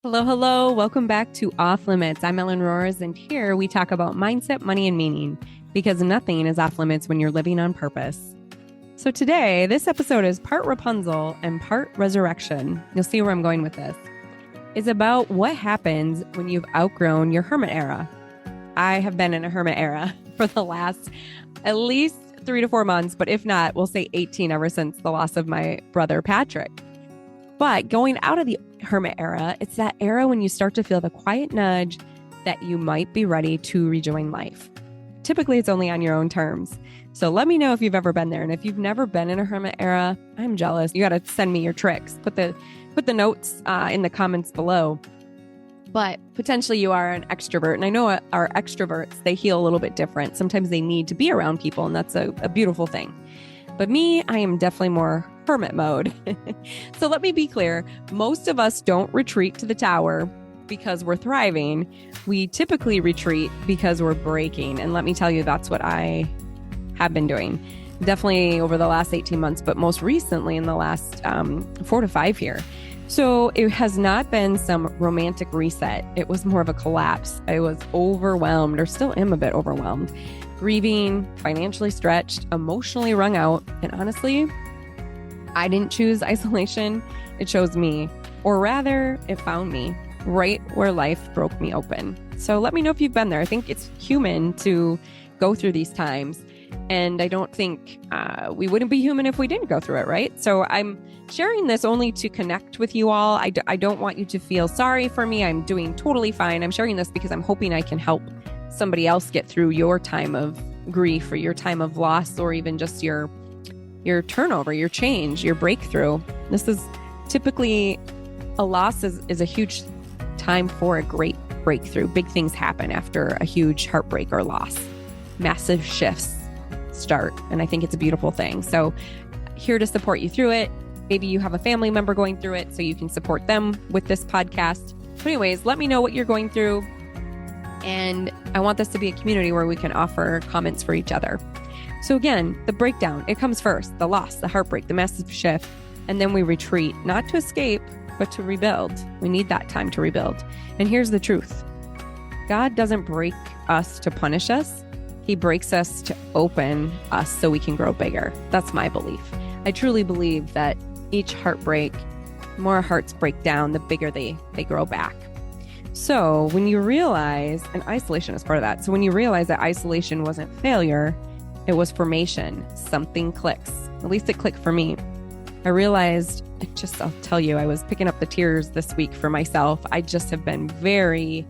Hello, hello. Welcome back to Off Limits. I'm Ellen Roers, and here we talk about mindset, money, and meaning because nothing is off limits when you're living on purpose. So today, this episode is part Rapunzel and part resurrection. You'll see where I'm going with this. It's about what happens when you've outgrown your hermit era. I have been in a hermit era for the last at least 3 to 4 months, but if not, we'll say 18 ever since the loss of my brother, Patrick. But going out of the hermit era, it's that era when you start to feel the quiet nudge that you might be ready to rejoin life. Typically, it's only on your own terms. So let me know if you've ever been there. And if you've never been in a hermit era, I'm jealous. You got to send me your tricks. Put the notes in the comments below. But potentially you are an extrovert. And I know our extroverts, they heal a little bit different. Sometimes they need to be around people, and that's a beautiful thing. But me, I am definitely more hermit mode. So let me be clear. Most of us don't retreat to the tower because we're thriving. We typically retreat because we're breaking. And let me tell you, that's what I have been doing. Definitely over the last 18 months, but most recently in the last 4 to 5 here. So it has not been some romantic reset. It was more of a collapse. I was overwhelmed, or still am a bit overwhelmed, grieving, financially stretched, emotionally wrung out. And honestly, I didn't choose isolation. It chose me, or rather it found me right where life broke me open. So let me know if you've been there. I think it's human to go through these times. And I don't think we wouldn't be human if we didn't go through it, right? So I'm sharing this only to connect with you all. I don't want you to feel sorry for me. I'm doing totally fine. I'm sharing this because I'm hoping I can help somebody else get through your time of grief or your time of loss, or even just your turnover, your change, your breakthrough. This is typically a loss is a huge time for a great breakthrough. Big things happen after a huge heartbreak or loss. Massive shifts start. And I think it's a beautiful thing. So here to support you through it. Maybe you have a family member going through it, so you can support them with this podcast. But anyways, let me know what you're going through. And I want this to be a community where we can offer comments for each other. So again, the breakdown, it comes first, the loss, the heartbreak, the massive shift, and then we retreat, not to escape, but to rebuild. We need that time to rebuild. And here's the truth. God doesn't break us to punish us. He breaks us to open us so we can grow bigger. That's my belief. I truly believe that each heartbreak, the more hearts break down, the bigger they grow back. So when you realize, and isolation is part of that. So when you realize that isolation wasn't failure, it was formation, something clicks. At least it clicked for me. I realized, I'll tell you, I was picking up the tears this week for myself. I just have been very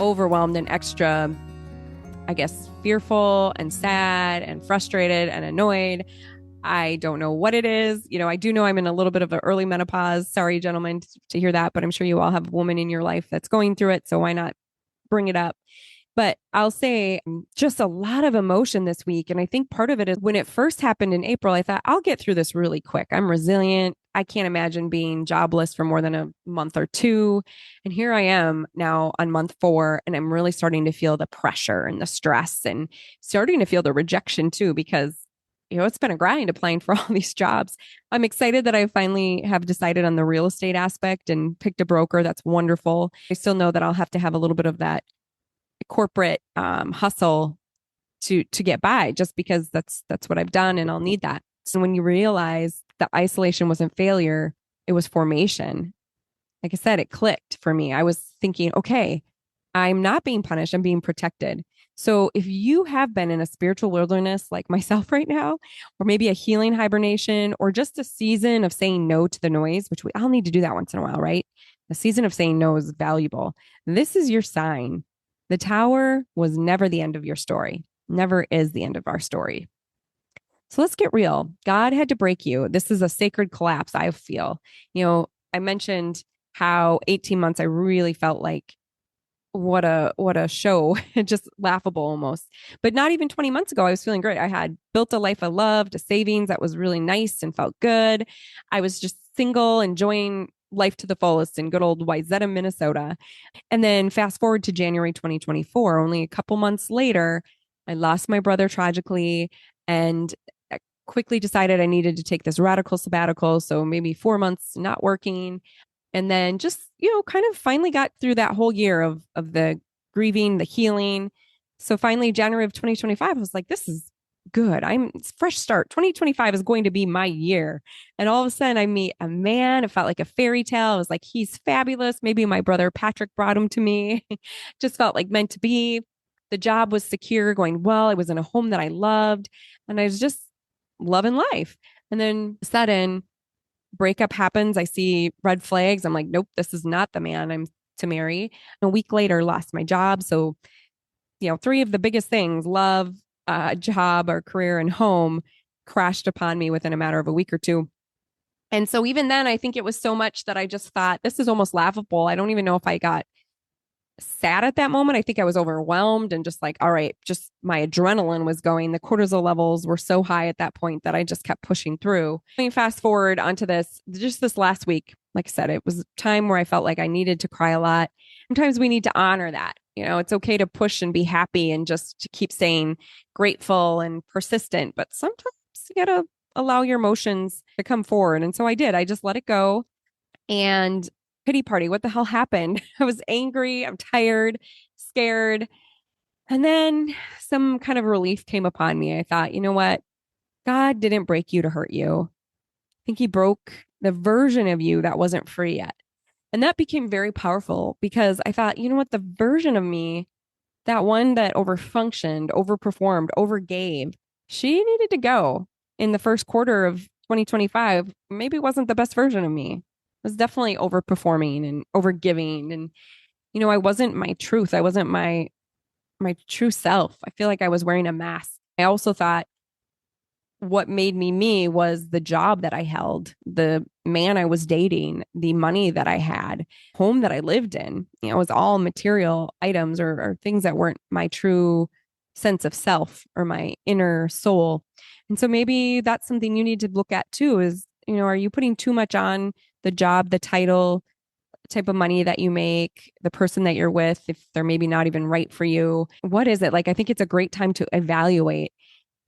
overwhelmed and extra, I guess, fearful and sad and frustrated and annoyed. I don't know what it is. I do know I'm in a little bit of an early menopause. Sorry, gentlemen, to hear that, but I'm sure you all have a woman in your life that's going through it. So why not bring it up? But I'll say just a lot of emotion this week. And I think part of it is when it first happened in April, I thought I'll get through this really quick. I'm resilient. I can't imagine being jobless for more than a month or two. And here I am now on month 4, and I'm really starting to feel the pressure and the stress, and starting to feel the rejection too, because it's been a grind applying for all these jobs. I'm excited that I finally have decided on the real estate aspect and picked a broker. That's wonderful. I still know that I'll have to have a little bit of that corporate hustle to get by, just because that's what I've done, and I'll need that. So when you realize that isolation wasn't failure, it was formation. Like I said, it clicked for me. I was thinking, okay, I'm not being punished, I'm being protected. So if you have been in a spiritual wilderness like myself right now, or maybe a healing hibernation, or just a season of saying no to the noise, which we all need to do that once in a while, right? A season of saying no is valuable. This is your sign. The tower was never the end of your story, never is the end of our story. So let's get real. God had to break you. This is a sacred collapse, I feel. I mentioned how 18 months I really felt like what a show, just laughable almost. But not even 20 months ago, I was feeling great. I had built a life I loved, a savings that was really nice and felt good. I was just single, enjoying life to the fullest in good old Wayzata, Minnesota. And then fast forward to January 2024, only a couple months later, I lost my brother tragically, and I quickly decided I needed to take this radical sabbatical. So maybe 4 months not working. And then just kind of finally got through that whole year of the grieving, the healing. So finally, January of 2025, I was like, this is good. It's fresh start. 2025 is going to be my year. And all of a sudden I meet a man. It felt like a fairy tale. I was like, he's fabulous. Maybe my brother Patrick brought him to me. Just felt like meant to be. The job was secure, going well. I was in a home that I loved, and I was just loving life. And then sudden breakup happens. I see red flags. I'm like, nope, this is not the man I'm to marry. And a week later, lost my job. So, three of the biggest things, love, job or career and home, crashed upon me within a matter of a week or two. And so even then, I think it was so much that I just thought, this is almost laughable. I don't even know if I got sad at that moment. I think I was overwhelmed and just like, all right, just my adrenaline was going. The cortisol levels were so high at that point that I just kept pushing through. I mean, fast forward onto just this last week, like I said, it was a time where I felt like I needed to cry a lot. Sometimes we need to honor that. It's okay to push and be happy and just to keep saying grateful and persistent, but sometimes you got to allow your emotions to come forward. And so I did. I just let it go. And pity party, what the hell happened? I was angry, I'm tired, scared. And then some kind of relief came upon me. I thought, you know what? God didn't break you to hurt you. I think he broke the version of you that wasn't free yet. And that became very powerful because I thought, you know what? The version of me, that one that overfunctioned, overperformed, overgave, she needed to go in the first quarter of 2025. Maybe wasn't the best version of me. Was definitely overperforming and overgiving. And, I wasn't my truth. I wasn't my true self. I feel like I was wearing a mask. I also thought what made me was the job that I held, the man I was dating, the money that I had, home that I lived in. It was all material items or things that weren't my true sense of self or my inner soul. And so maybe that's something you need to look at too is, are you putting too much on the job, the title, type of money that you make, the person that you're with, if they're maybe not even right for you? What is it? Like, I think it's a great time to evaluate.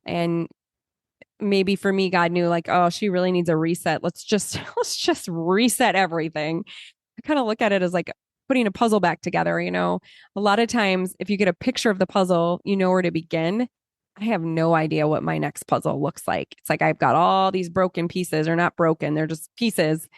And maybe for me, God knew like, oh, she really needs a reset. Let's just reset everything. I kind of look at it as like putting a puzzle back together. A lot of times if you get a picture of the puzzle, you know where to begin. I have no idea what my next puzzle looks like. It's like I've got all these broken pieces, or not broken, they're just pieces.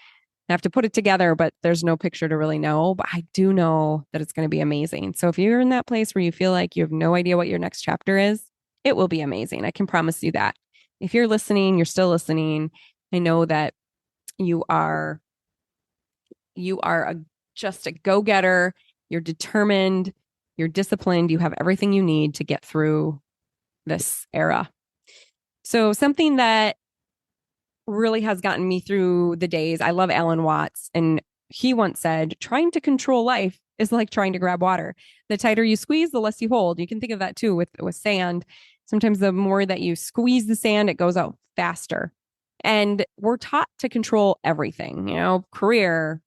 I have to put it together, but there's no picture to really know. But I do know that it's going to be amazing. So if you're in that place where you feel like you have no idea what your next chapter is, it will be amazing. I can promise you that. If you're listening, you're still listening. I know that you are just a go-getter. You're determined, you're disciplined, you have everything you need to get through this era. So something that really has gotten me through the days, I love Alan Watts, and he once said, trying to control life is like trying to grab water. The tighter you squeeze, the less you hold. You can think of that too with sand. Sometimes the more that you squeeze the sand, it goes out faster. And we're taught to control everything, career,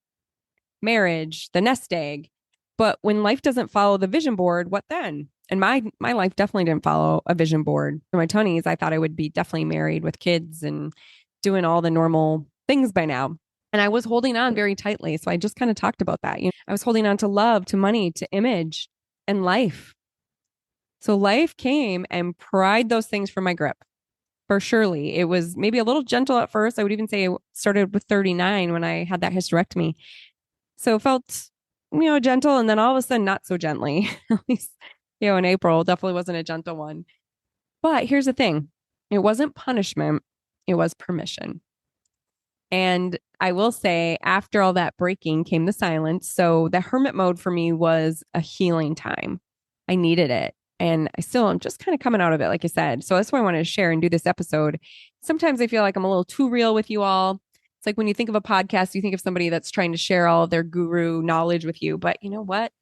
marriage, the nest egg. But when life doesn't follow the vision board, what then? And my life definitely didn't follow a vision board. In my 20s, I thought I would be definitely married with kids and doing all the normal things by now. And I was holding on very tightly. So I just kind of talked about that. I was holding on to love, to money, to image, and life. So life came and pried those things from my grip. For surely. It was maybe a little gentle at first. I would even say it started with 39 when I had that hysterectomy. So it felt, gentle, and then all of a sudden not so gently. At least, in April, definitely wasn't a gentle one. But here's the thing. It wasn't punishment. It was permission. And I will say, after all that breaking came the silence. So the hermit mode for me was a healing time. I needed it. And I'm just kind of coming out of it, like I said. So that's why I wanted to share and do this episode. Sometimes I feel like I'm a little too real with you all. It's like when you think of a podcast, you think of somebody that's trying to share all of their guru knowledge with you. But you know what?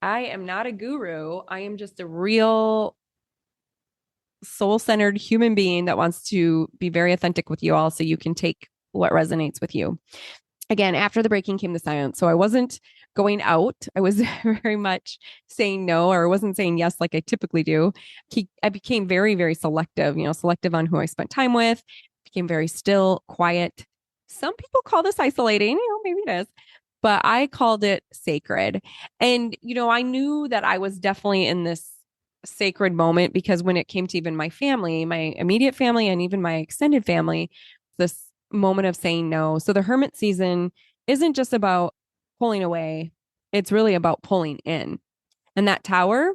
I am not a guru. I am just a real soul-centered human being that wants to be very authentic with you all so you can take what resonates with you. Again, after the breaking came the silence. So I wasn't going out. I was very much saying no, or I wasn't saying yes like I typically do. I became very, very selective, selective on who I spent time with, became very still, quiet. Some people call this isolating, maybe it is. but I called it sacred. And, I knew that I was definitely in this sacred moment because when it came to even my family, my immediate family, and even my extended family, this moment of saying no. So the hermit season isn't just about pulling away, it's really about pulling in. And that tower,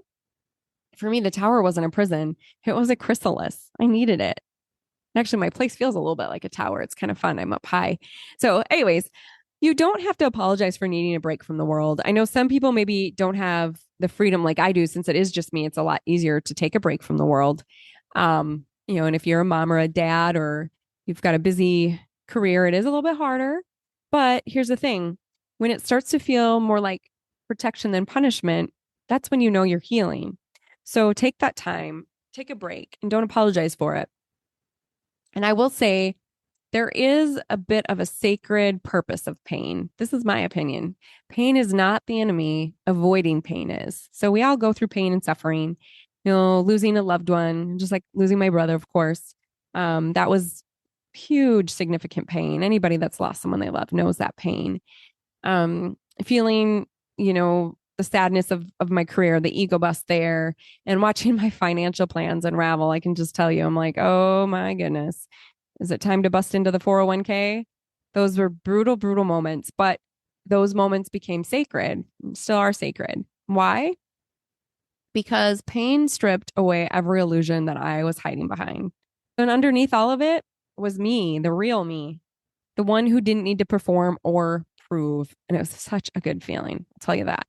for me, the tower wasn't a prison, it was a chrysalis. I needed it. Actually, my place feels a little bit like a tower. It's kind of fun. I'm up high. So, anyways, you don't have to apologize for needing a break from the world. I know some people maybe don't have the freedom like I do, since it is just me. It's a lot easier to take a break from the world. And if you're a mom or a dad or you've got a busy career, it is a little bit harder. But here's the thing, when it starts to feel more like protection than punishment, that's when you know you're healing. So take that time, take a break, and don't apologize for it. And I will say, there is a bit of a sacred purpose of pain. This is my opinion. Pain is not the enemy, avoiding pain is. So we all go through pain and suffering, losing a loved one, just like losing my brother, of course. That was huge, significant pain. Anybody that's lost someone they love knows that pain. Feeling, the sadness of my career, the ego bust there, and watching my financial plans unravel. I can just tell you, I'm like, oh my goodness. Is it time to bust into the 401k? Those were brutal, brutal moments, but those moments became sacred, still are sacred. Why? Because pain stripped away every illusion that I was hiding behind. And underneath all of it was me, the real me, the one who didn't need to perform or prove. And it was such a good feeling. I'll tell you that.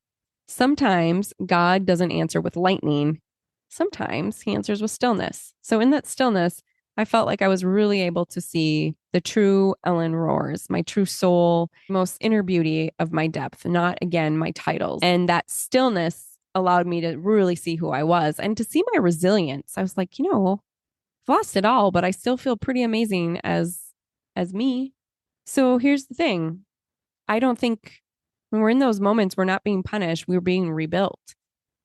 Sometimes God doesn't answer with lightning. Sometimes he answers with stillness. So in that stillness, I felt like I was really able to see the true Ellen Roers, my true soul, most inner beauty of my depth, not again my titles. And that stillness allowed me to really see who I was and to see my resilience. I was like, I've lost it all, but I still feel pretty amazing as me. So here's the thing. I don't think when we're in those moments, we're not being punished, we're being rebuilt.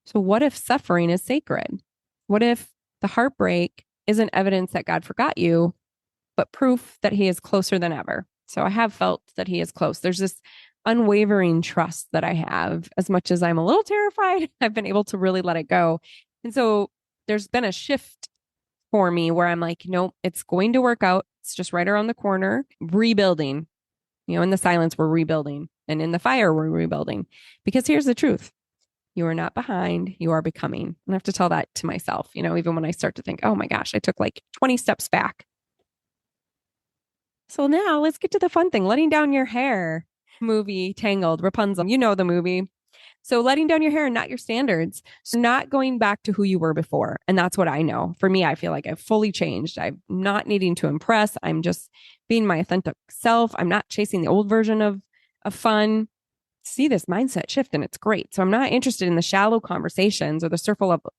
So what if suffering is sacred? What if the heartbreak isn't evidence that God forgot you, but proof that he is closer than ever? So I have felt that he is close. There's this unwavering trust that I have. As much as I'm a little terrified, I've been able to really let it go. And so there's been a shift for me where I'm like, nope, it's going to work out. It's just right around the corner. Rebuilding, in the silence, we're rebuilding. And in the fire, we're rebuilding. Because here's the truth. You are not behind, you are becoming. And I have to tell that to myself, even when I start to think, oh my gosh, I took like 20 steps back. So now let's get to the fun thing, letting down your hair. Movie Tangled, Rapunzel, the movie. So letting down your hair and not your standards. So not going back to who you were before. And that's what I know. For me, I feel like I've fully changed. I'm not needing to impress. I'm just being my authentic self. I'm not chasing the old version of fun. See this mindset shift and it's great. So I'm not interested in the shallow conversations or the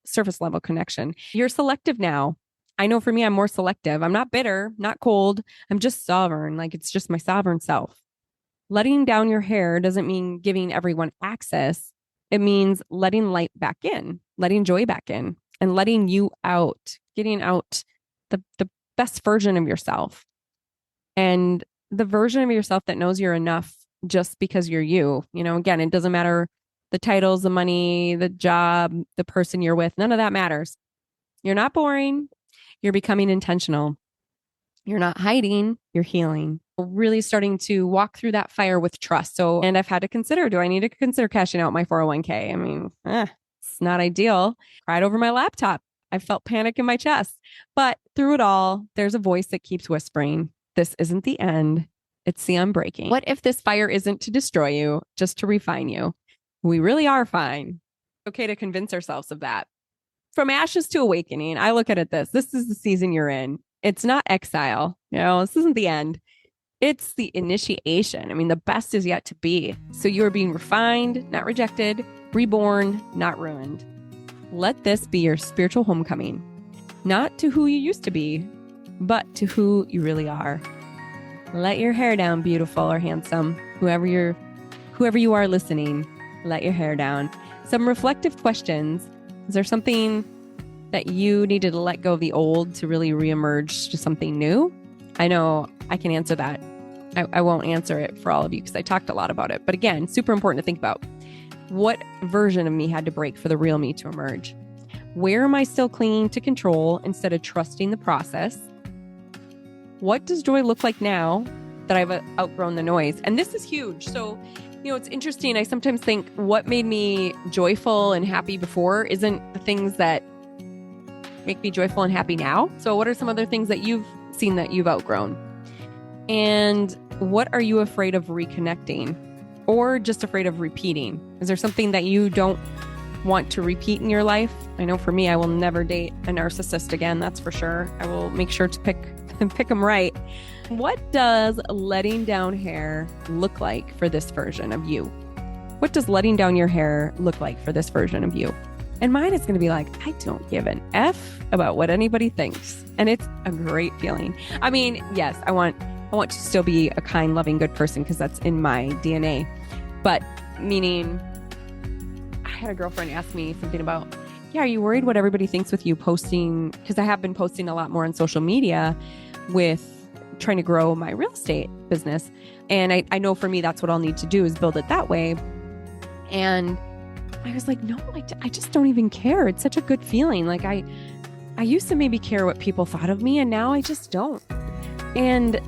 surface level connection. You're selective now. I know for me, I'm more selective. I'm not bitter, not cold. I'm just sovereign. Like it's just my sovereign self. Letting down your hair doesn't mean giving everyone access. It means letting light back in, letting joy back in, and letting you out, getting out the best version of yourself. And the version of yourself that knows you're enough just because you're you. Again, it doesn't matter the titles, the money, the job, the person you're with. None of that matters. You're not boring. You're becoming intentional. You're not hiding, you're healing. Really starting to walk through that fire with trust. And I've had to consider, do I need to consider cashing out my 401k? I mean, it's not ideal. Cried over my laptop. I felt panic in my chest. But through it all, there's a voice that keeps whispering, this isn't the end. It's the unbreaking. What if this fire isn't to destroy you, just to refine you? We really are fine. Okay to convince ourselves of that. From ashes to awakening, I look at it this is the season you're in. It's not exile. This isn't the end. It's the initiation. I mean, the best is yet to be. So you are being refined, not rejected, reborn, not ruined. Let this be your spiritual homecoming, not to who you used to be, but to who you really are. Let your hair down, beautiful or handsome. Whoever you are listening, let your hair down. Some reflective questions. Is there something that you needed to let go of the old to really reemerge to something new? I know I can answer that. I won't answer it for all of you because I talked a lot about it. But again, super important to think about. What version of me had to break for the real me to emerge? Where am I still clinging to control instead of trusting the process? What does joy look like now that I've outgrown the noise? And this is huge. So, it's interesting. I sometimes think what made me joyful and happy before isn't the things that make me joyful and happy now. So what are some other things that you've seen that you've outgrown? And what are you afraid of reconnecting or just afraid of repeating? Is there something that you don't want to repeat in your life? I know for me, I will never date a narcissist again. That's for sure. I will make sure to pick them right. What does letting down hair look like for this version of you? What does letting down your hair look like for this version of you? And mine is going to be like, I don't give an F about what anybody thinks. And it's a great feeling. I mean, yes, I want to still be a kind, loving, good person because that's in my DNA. But meaning, I had a girlfriend ask me something about, are you worried what everybody thinks with you posting? Because I have been posting a lot more on social media with trying to grow my real estate business. And I know for me, that's what I'll need to do is build it that way. And I was like, no, I just don't even care. It's such a good feeling. Like I used to maybe care what people thought of me and now I just don't. And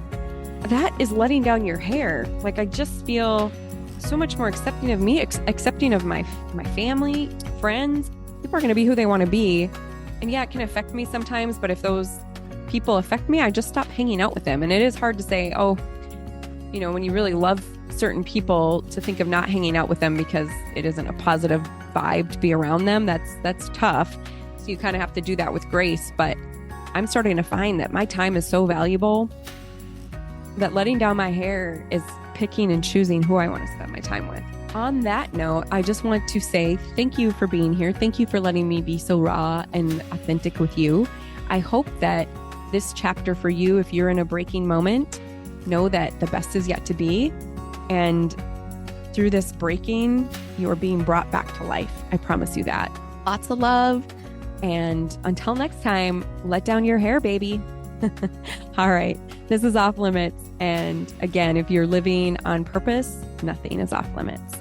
that is letting down your hair. Like I just feel so much more accepting of me, accepting of my family, friends. People are going to be who they want to be. And yeah, it can affect me sometimes, but if those people affect me, I just stop hanging out with them. And it is hard to say, when you really love certain people, to think of not hanging out with them because it isn't a positive vibe to be around them. That's tough. So you kind of have to do that with grace. But I'm starting to find that my time is so valuable that letting down my hair is picking and choosing who I want to spend my time with. On that note, I just want to say thank you for being here. Thank you for letting me be so raw and authentic with you. I hope that this chapter for you, if you're in a breaking moment, know that the best is yet to be. And through this breaking, you're being brought back to life. I promise you that. Lots of love. And until next time, let down your hair, baby. All right. This is Off Limits. And again, if you're living on purpose, nothing is off limits.